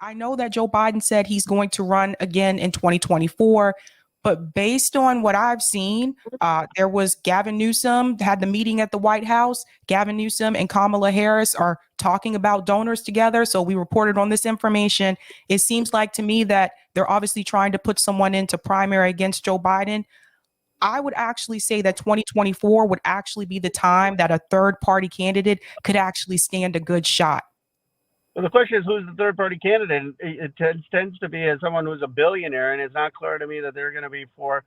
I know that Joe Biden said he's going to run again in 2024, but based on what I've seen, there was Gavin Newsom had the meeting at the White House. Gavin Newsom and Kamala Harris are talking about donors together. So we reported on this information. It seems like to me that they're obviously trying to put someone into primary against Joe Biden. I would actually say that 2024 would actually be the time that a third party candidate could actually stand a good shot. Well, the question is, who's the third party candidate? It tends to be as someone who's a billionaire, and it's not clear to me that they're going to be for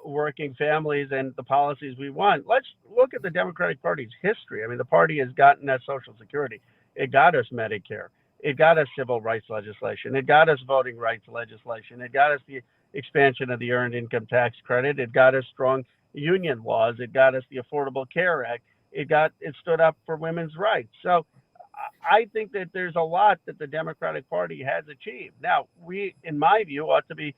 working families and the policies we want. Let's look at the Democratic Party's history. I mean, the party has gotten us Social Security. It got us Medicare. It got us civil rights legislation. It got us voting rights legislation. It got us the expansion of the Earned Income Tax Credit. It got us strong union laws. It got us the Affordable Care Act. It stood up for women's rights. So I think that there's a lot that the Democratic Party has achieved. Now, we, in my view, ought to be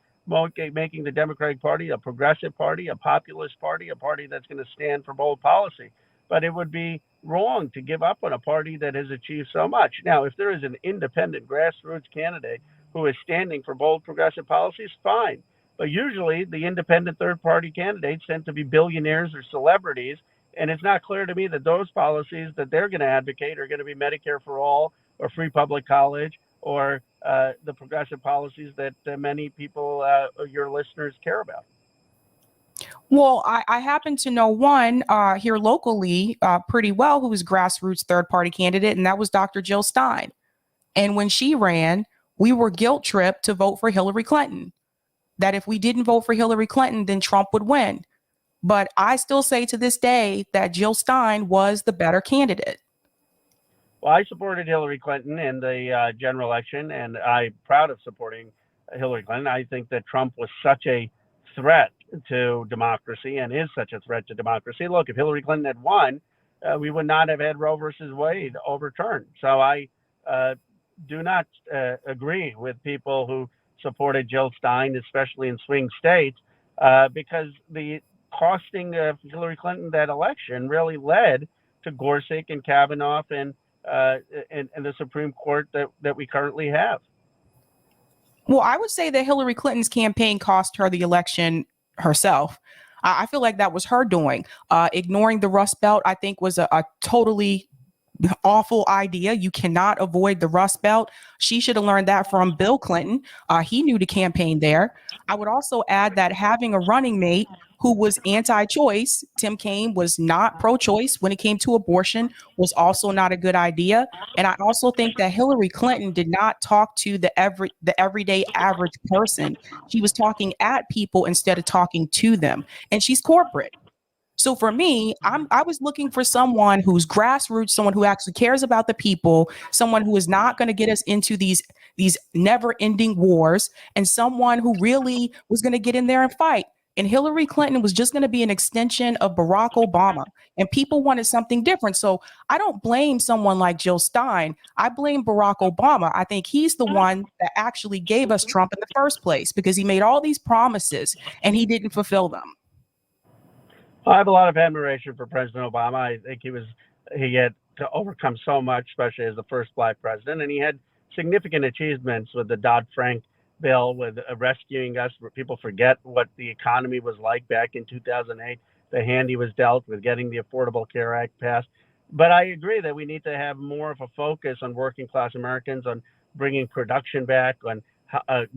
making the Democratic Party a progressive party, a populist party, a party that's going to stand for bold policy. But it would be wrong to give up on a party that has achieved so much. Now, if there is an independent grassroots candidate who is standing for bold progressive policies, fine. But usually the independent third party candidates tend to be billionaires or celebrities. And it's not clear to me that those policies that they're going to advocate are going to be Medicare for all or free public college or the progressive policies that many people, your listeners, care about. Well, I happen to know one here locally pretty well who was grassroots third party candidate, and that was Dr. Jill Stein. And when she ran, we were guilt tripped to vote for Hillary Clinton, that if we didn't vote for Hillary Clinton, then Trump would win. But I still say to this day that Jill Stein was the better candidate. Well, I supported Hillary Clinton in the general election, and I'm proud of supporting Hillary Clinton. I think that Trump was such a threat to democracy and is such a threat to democracy. Look, if Hillary Clinton had won, we would not have had Roe versus Wade overturned. So I do not agree with people who supported Jill Stein, especially in swing states, because the costing of Hillary Clinton that election really led to Gorsuch and Kavanaugh and the Supreme Court that we currently have. Well, I would say that Hillary Clinton's campaign cost her the election herself. I feel like that was her doing. Ignoring the Rust Belt, I think, was a totally awful idea. You cannot avoid the Rust Belt. She should have learned that from Bill Clinton. He knew to campaign there. I would also add that having a running mate who was anti-choice, Tim Kaine was not pro-choice when it came to abortion, was also not a good idea. And I also think that Hillary Clinton did not talk to the everyday average person. She was talking at people instead of talking to them. And she's corporate. So for me, I was looking for someone who's grassroots, someone who actually cares about the people, someone who is not going to get us into these never-ending wars, and someone who really was going to get in there and fight. And Hillary Clinton was just going to be an extension of Barack Obama, and people wanted something different. So I don't blame someone like Jill Stein. I blame Barack Obama. I think he's the one that actually gave us Trump in the first place, because he made all these promises and he didn't fulfill them. I have a lot of admiration for President Obama. I think he had to overcome so much, especially as the first Black president, and he had significant achievements with the Dodd-Frank bill, with rescuing us. People forget what the economy was like back in 2008, the hand he was dealt with getting the Affordable Care Act passed. But I agree that we need to have more of a focus on working class Americans, on bringing production back, on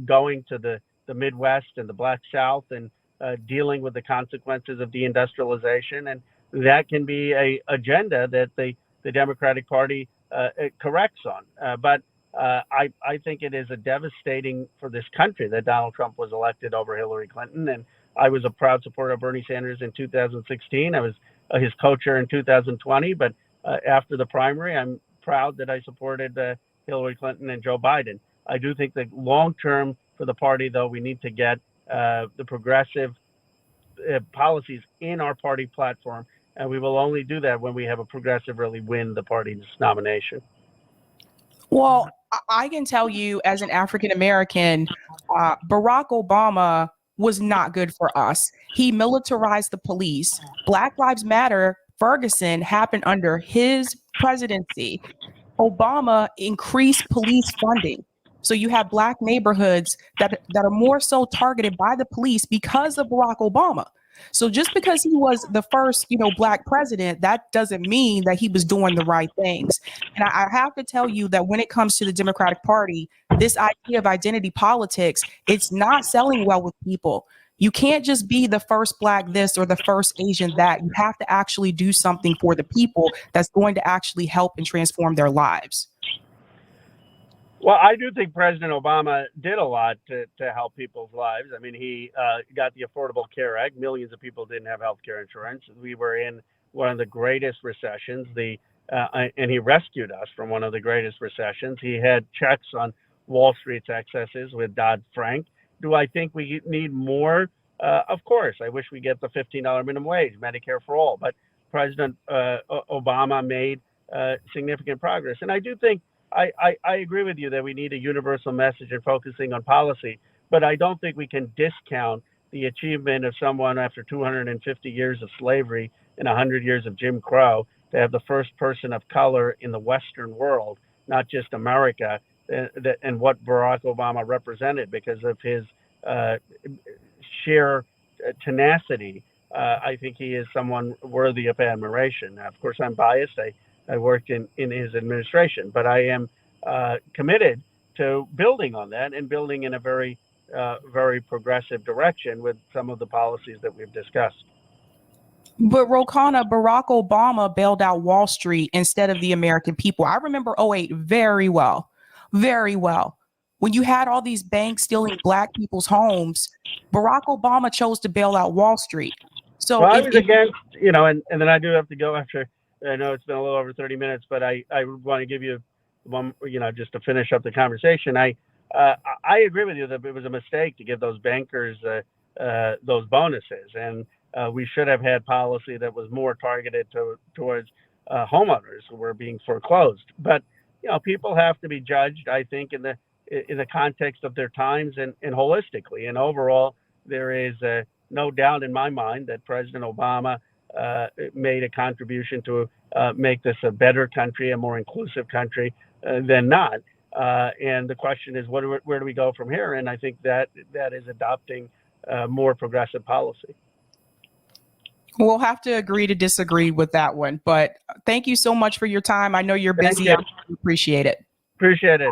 going to the Midwest and the Black South and dealing with the consequences of deindustrialization. And that can be a agenda that the Democratic Party corrects on. But I think it is a devastating for this country that Donald Trump was elected over Hillary Clinton. And I was a proud supporter of Bernie Sanders in 2016. I was his co-chair in 2020. But after the primary, I'm proud that I supported Hillary Clinton and Joe Biden. I do think that long term for the party, though, we need to get the progressive policies in our party platform. And we will only do that when we have a progressive really win the party's nomination. Well, I can tell you as an African American, Barack Obama was not good for us. He militarized the police. Black Lives Matter, Ferguson happened under his presidency. Obama increased police funding. So you have black neighborhoods that are more so targeted by the police because of Barack Obama. So just because he was the first, black president, that doesn't mean that he was doing the right things. And I have to tell you that when it comes to the Democratic Party, this idea of identity politics, it's not selling well with people. You can't just be the first black this or the first Asian that. You have to actually do something for the people that's going to actually help and transform their lives. Well, I do think President Obama did a lot to help people's lives. I mean, he got the Affordable Care Act. Millions of people didn't have health care insurance. We were in one of the greatest recessions, and he rescued us from one of the greatest recessions. He had checks on Wall Street's excesses with Dodd-Frank. Do I think we need more? Of course. I wish we get the $15 minimum wage, Medicare for all. But President Obama made significant progress. And I do think I agree with you that we need a universal message and focusing on policy, but I don't think we can discount the achievement of someone after 250 years of slavery and 100 years of Jim Crow to have the first person of color in the Western world, not just America, and what Barack Obama represented because of his sheer tenacity. I think he is someone worthy of admiration. Now, of course, I'm biased. I worked in his administration, but I am committed to building on that and building in a very, very progressive direction with some of the policies that we've discussed. But Khanna, Barack Obama bailed out Wall Street instead of the American people. I remember '08 very well, very well. When you had all these banks stealing black people's homes, Barack Obama chose to bail out Wall Street. So well, I was against, and then I do have to go after. I know it's been a little over 30 minutes, but I want to give you one, just to finish up the conversation. I agree with you that it was a mistake to give those bankers those bonuses, and we should have had policy that was more targeted towards homeowners who were being foreclosed. But people have to be judged, I think, in the context of their times and holistically. And overall, there is no doubt in my mind that President Obama made a contribution to make this a better country, a more inclusive country than not. And the question is, where do we go from here? And I think that is adopting more progressive policy. We'll have to agree to disagree with that one. But thank you so much for your time. I know you're busy. I appreciate it. Appreciate it.